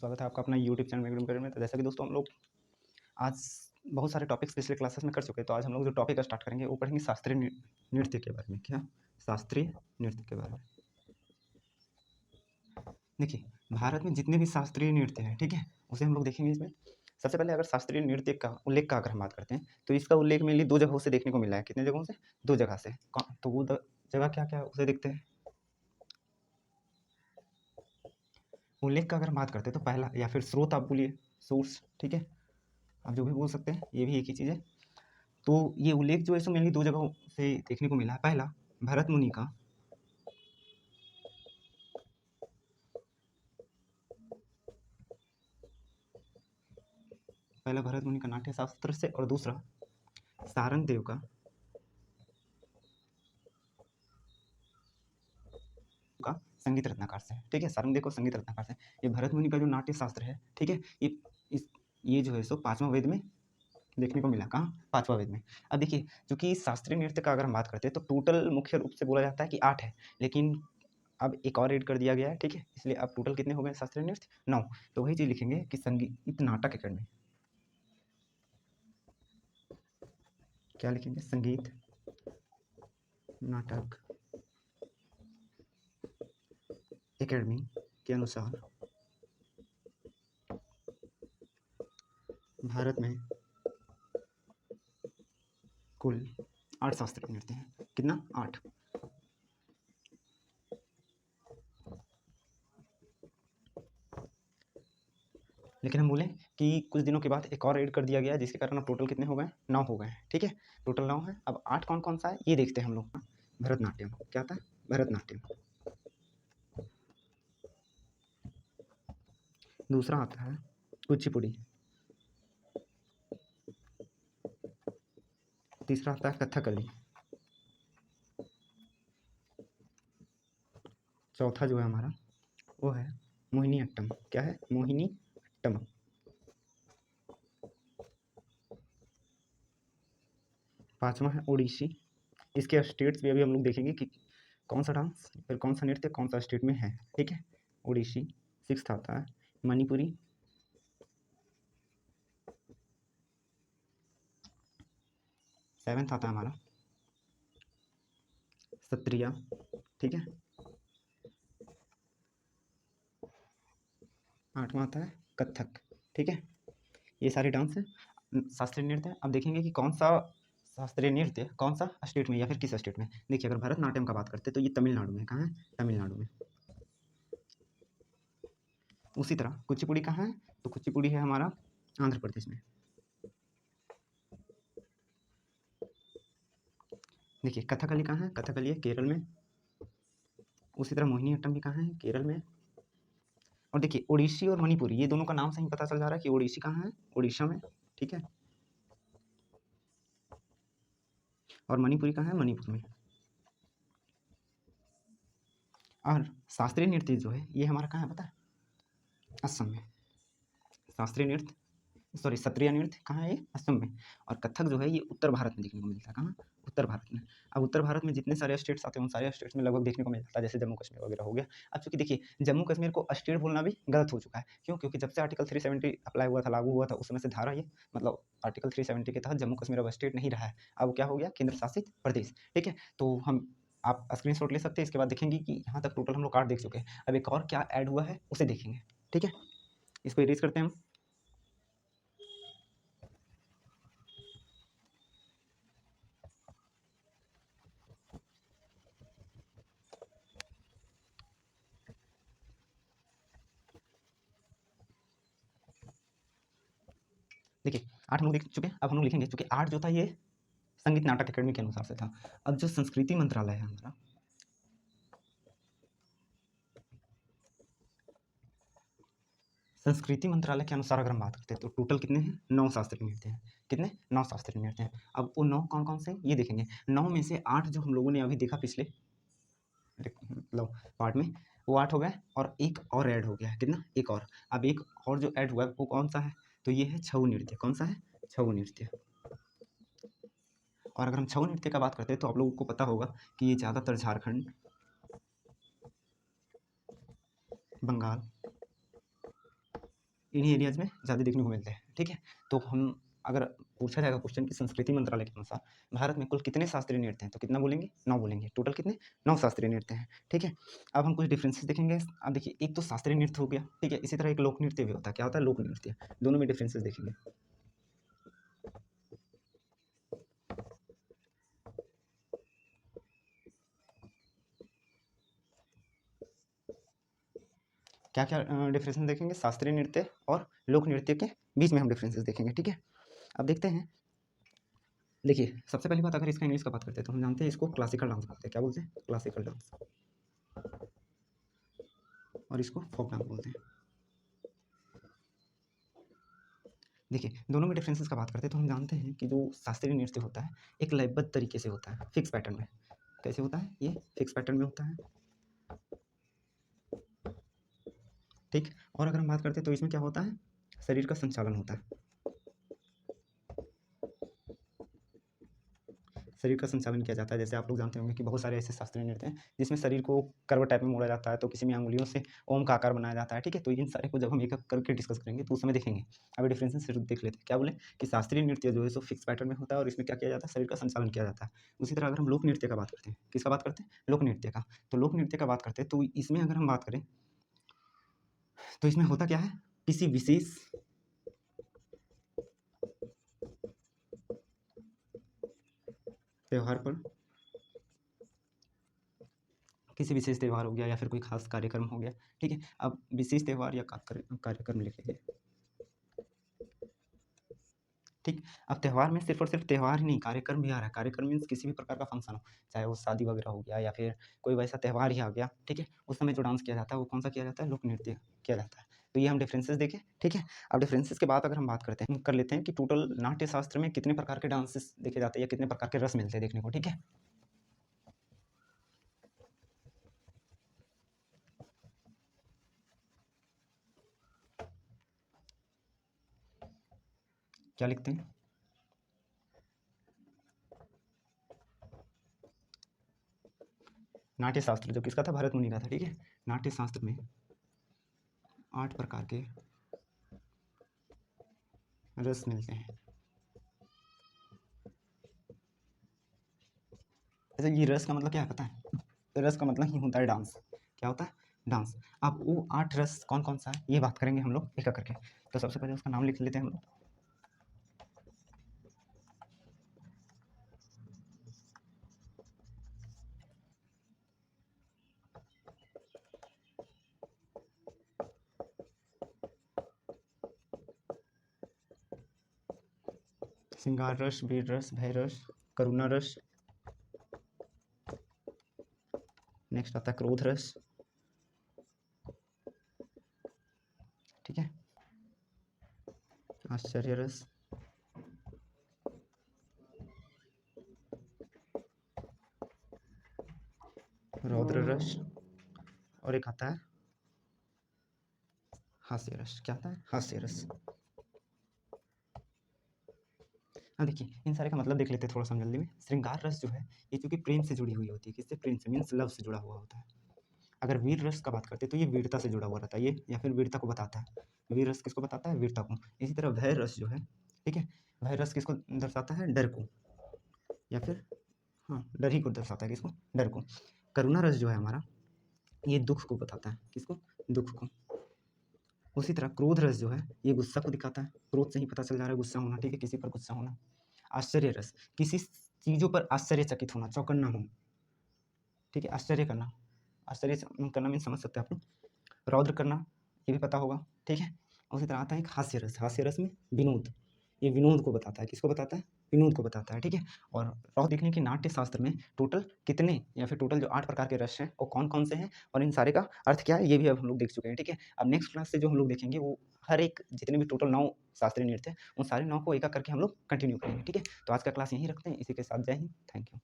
स्वागत है आपका अपना यूट्यूब चैनल मेगडूम करियर में। तो जैसा कि दोस्तों हम लोग आज बहुत सारे टॉपिक्स पिछले क्लासेस में कर चुके हैं, तो आज हम लोग जो टॉपिक स्टार्ट करेंगे वो पढ़ेंगे शास्त्रीय नृत्य के बारे में। क्या शास्त्रीय नृत्य के बारे में? देखिए, भारत में जितने भी शास्त्रीय नृत्य हैं, ठीक है, उसे हम लोग देखेंगे इसमें। सबसे पहले अगर शास्त्रीय नृत्य का उल्लेख का अगर हम बात करते हैं तो इसका उल्लेख मेनली दो जगहों से देखने को मिला है। कितने जगहों से? दो जगह से। तो वो जगह क्या क्या है उसे देखते हैं। उल्लेख का अगर हम बात करते हैं तो पहला, या फिर स्रोत आप बोलिए, सोर्स, ठीक है, आप जो भी बोल सकते हैं, ये भी एक ही चीज़ है। तो ये उल्लेख जो है सो मेनली दो जगहों से देखने को मिला है। पहला, भरत मुनि का नाट्य शास्त्र से, और दूसरा सारंग देव का संगीत रत्नाकर से। ठीक है, सारंग देव को संगीत रत्नाकर से। ये भरत मुनि का जो नाट्य शास्त्र है, ठीक है, ये जो है सो पांचवा वेद में देखने को मिला। कहाँ? पांचवा वेद में। अब देखिए, क्योंकि शास्त्रीय नृत्य का अगर हम बात करते हैं तो टोटल मुख्य रूप से बोला जाता है कि 8 है, लेकिन अब एक और ऐड कर दिया गया है, ठीक है, इसलिए अब टोटल कितने हो गए शास्त्रीय नृत्य? 9। तो वही चीज़ लिखेंगे कि संगीत नाटक अकेडमी। क्या लिखेंगे? संगीत नाटक एकेडमी के अनुसार भारत में कुल 8 शास्त्रीय नृत्य हैं। कितना? 8। लेकिन हम बोले कि कुछ दिनों के बाद एक और ऐड कर दिया गया, जिसके कारण अब टोटल कितने हो गए? 9 हो गए। ठीक है, टोटल 9 है। अब 8 कौन कौन सा है ये देखते हैं हम लोग। भरतनाट्यम। क्या था? भरतनाट्यम। दूसरा आता है कुचिपुड़ी। तीसरा आता है कथकली। चौथा जो है हमारा वो है मोहिनी अट्टम। क्या है? मोहिनी अट्टम। पांचवा है ओडिसी। इसके स्टेट्स भी अभी हम लोग देखेंगे कि कौन सा डांस, फिर कौन सा नृत्य कौन सा स्टेट में है। ठीक है, ओडिसी। सिक्स्थ आता है मणिपुरी। सेवेंथ आता है हमारा सत्रिया। ठीक है, आठवां आता है कथक। ठीक है, ये सारे डांस है, शास्त्रीय नृत्य है। अब देखेंगे कि कौन सा शास्त्रीय नृत्य कौन सा स्टेट में या फिर किस स्टेट में। देखिए, अगर भरतनाट्यम का बात करते हैं तो ये तमिलनाडु में। कहाँ है? तमिलनाडु में। उसी तरह कुचिपुड़ी कहाँ है? तो कुचिपुड़ी है हमारा आंध्र प्रदेश में। देखिए, कथकली कहाँ है? कथकली है केरल में। उसी तरह मोहिनी अट्टम भी कहाँ है? केरल में। और देखिए, ओडिसी और मणिपुरी, ये दोनों का नाम से ही पता चल जा रहा है कि ओडिसी कहाँ है? उड़ीसा में। ठीक है, और मणिपुरी कहाँ है? मणिपुर में। और शास्त्रीय नृत्य जो है ये हमारा कहाँ है पता है? असम में। शास्त्रीय नृत्य, सॉरी, सत्रिय नृत्य कहाँ है? ये असम में। और कथक जो है ये उत्तर भारत में देखने को मिलता है। कहाँ? उत्तर भारत में। अब उत्तर भारत में जितने सारे स्टेट्स आते हैं उन सारे स्टेट्स में लगभग देखने को मिल जाता है, जैसे जम्मू कश्मीर वगैरह हो गया। अब चूंकि देखिए, जम्मू कश्मीर को स्टेट बोलना भी गलत हो चुका है। क्यों? क्योंकि जब से आर्टिकल 370 अप्लाई हुआ था, लागू हुआ था, उस समय से धारा ये, मतलब आर्टिकल 370 के तहत जम्मू कश्मीर अब स्टेट नहीं रहा है। अब क्या हो गया? केंद्र शासित प्रदेश। ठीक है, तो हम आप स्क्रीनशॉट ले सकते हैं। इसके बाद देखेंगे कि यहाँ तक टोटल हम लोग 8 देख चुके हैं। अब एक और क्या ऐड हुआ है उसे देखेंगे। ठीक है, इसको इरेज करते हैं हम। देखिए, 8 हम लोग देख चुके हैं। अब हम लोग लिखेंगे, चूँकि 8 जो था ये संगीत नाटक अकेडमी के अनुसार से था। अब जो संस्कृति मंत्रालय है हमारा, संस्कृति मंत्रालय के अनुसार अगर हम बात करते हैं तो टोटल कितने हैं? 9 शास्त्रीय नृत्य हैं। कितने? 9 शास्त्रीय नृत्य हैं। अब वो 9 कौन-कौन से ये देखेंगे। 9 में से 8 जो हम लोगों ने अभी देखा पिछले मतलब पार्ट में, वो 8 हो गए और एक और ऐड हो गया है। कितना? एक और। अब एक और जो ऐड हुआ है वो कौन-सा है? तो ये है छऊ नृत्य। कौन-सा है? छऊ नृत्य। और अगर हम छऊ नृत्य का बात करते हैं तो आप लोगों को पता होगा कि ये ज़्यादातर झारखंड, बंगाल इन्हीं एरियाज में ज़्यादा देखने को मिलते हैं। ठीक है, तो हम अगर पूछा जाएगा क्वेश्चन कि संस्कृति मंत्रालय के अनुसार भारत में कुल कितने शास्त्रीय नृत्य हैं, तो कितना बोलेंगे? 9 बोलेंगे। टोटल कितने? 9 शास्त्रीय नृत्य हैं। ठीक है, अब हम कुछ डिफरेंसेस देखेंगे। अब देखिए, एक तो शास्त्रीय नृत्य हो गया, ठीक है, इसी तरह एक लोक नृत्य भी होता है। क्या होता है? लोक नृत्य। दोनों में डिफरेंसेस देखेंगे। क्या क्या डिफरेंसेस देखेंगे? शास्त्रीय नृत्य और लोक नृत्य के बीच में हम डिफरेंसेस देखेंगे। ठीक है, अब देखते हैं। देखिए, सबसे पहली बात, अगर इसका इंग्लिश का बात करते हैं तो हम जानते हैं इसको क्लासिकल डांस बोलते हैं। क्या बोलते हैं? Classical dance. और इसको फोक डांस बोलते हैं। देखिए, दोनों में डिफरेंसेस का बात करते हैं तो हम जानते हैं कि जो शास्त्रीय नृत्य होता है एक लयबद्ध तरीके से होता है, फिक्स पैटर्न में। कैसे होता है? ये फिक्स पैटर्न में होता है। ठीक, और अगर हम बात करते हैं तो इसमें क्या होता है? शरीर का संचालन होता है। शरीर का संचालन किया जाता है। जैसे आप लोग जानते होंगे कि बहुत सारे ऐसे शास्त्रीय नृत्य हैं जिसमें शरीर को कर्व टाइप में मोड़ा जाता है, तो किसी में अंगुलियों से ओम का आकार बनाया जाता है। ठीक है, तो इन सारे को जब हम एक एक करके डिस्कस करेंगे तो उस समय देखेंगे। अभी डिफरेंसेस सिर्फ देख लेते हैं। क्या बोले कि शास्त्रीय नृत्य जो है सो फिक्स पैटर्न में होता है और इसमें क्या किया जाता है? शरीर का संचालन किया जाता है। उसी तरह अगर हम लोक नृत्य का बात करते हैं, किसका बात करते हैं? लोक नृत्य का। तो लोक नृत्य का बात करते हैं तो इसमें अगर हम बात करें तो इसमें होता क्या है? किसी विशेष त्योहार पर, किसी विशेष त्यौहार हो गया या फिर कोई खास कार्यक्रम हो गया। ठीक है, अब विशेष त्यौहार या कार्यक्रम लिख लीजिए। ठीक, अब त्यौहार में सिर्फ और सिर्फ त्यौहार ही नहीं, कार्यक्रम भी आ रहा है। कार्यक्रम मीन्स किसी भी प्रकार का फंक्शन हो, चाहे वो शादी वगैरह हो गया या फिर कोई वैसा त्यौहार ही आ गया। ठीक है, उस समय जो डांस किया जाता है वो कौन सा किया जाता है? लोक नृत्य किया जाता है। तो ये हम डिफरेंसेस देखें। ठीक है, अब डिफरेंसेस के बाद अगर हम बात करते हैं, कर लेते हैं कि टोटल नाट्य शास्त्र में कितने प्रकार के डांसेस देखे जाते हैं या कितने प्रकार के रस मिलते हैं देखने को। ठीक है, क्या लिखते हैं? नाट्य शास्त्र जो किसका था? भरत मुनि का था। ठीक है, नाट्य शास्त्र में 8 प्रकार के रस मिलते हैं। अच्छा, ये रस का मतलब क्या है पता है? रस का मतलब ही होता है डांस। क्या होता है? डांस। अब वो 8 रस कौन कौन सा है ये बात करेंगे हम लोग एक एक करके। तो सबसे पहले उसका नाम लिख लेते हैं हम लोग। श्रृंगार रस, वीर रस, भय रस, करुणा रस, नेक्स्ट आता है क्रोध रस। ठीक है, आश्चर्य रस, रौद्र रस, और एक आता है हास्य रस। क्या आता है? हास्य रस। हाँ, देखिए इन सारे का मतलब देख लेते हैं थोड़ा सा हम जल्दी में। श्रृंगार रस जो है ये क्योंकि प्रेम से जुड़ी हुई होती है। किससे? प्रेम से, मीन्स लव से जुड़ा हुआ होता है। अगर वीर रस का बात करते हैं तो ये वीरता से जुड़ा हुआ रहता है ये, या फिर वीरता को बताता है। वीर रस किसको बताता है? वीरता को। इसी तरह भय रस जो है, ठीक है, भय रस किसको दर्शाता है? डर को, या फिर हाँ डर ही को दर्शाता है। किसको? डर को। करुणा रस जो है हमारा ये दुख को बताता है। किसको? दुख को। उसी तरह क्रोध रस जो है ये गुस्सा को दिखाता है। क्रोध से ही पता चल जा रहा है गुस्सा होना। ठीक है, किसी पर गुस्सा होना। आश्चर्य रस किसी चीज़ों पर आश्चर्यचकित होना, चौकन्ना होना। ठीक है, आश्चर्य करना। आश्चर्य करना मीन समझ सकते हैं आप लोग। रौद्र करना ये भी पता होगा। ठीक है, उसी तरह आता है एक हास्य रस। हास्य रस में विनोद, ये विनोद को बताता है। किसको बताता है? विनोद को बताता है। ठीक है, और रौ देखने की नाट्य शास्त्र में टोटल कितने या फिर टोटल जो 8 प्रकार के रस हैं वो कौन कौन से हैं और इन सारे का अर्थ क्या है ये भी अब हम लोग देख चुके हैं। ठीक है, अब नेक्स्ट क्लास से जो हम लोग देखेंगे वो हर एक जितने भी टोटल 9 शास्त्रीय नृत्य हैं उन सारे 9 को एक एक करके हम लोग कंटिन्यू करेंगे। ठीक है, तो आज का क्लास यहीं रखते हैं। इसी के साथ जय हिंद, थैंक यू।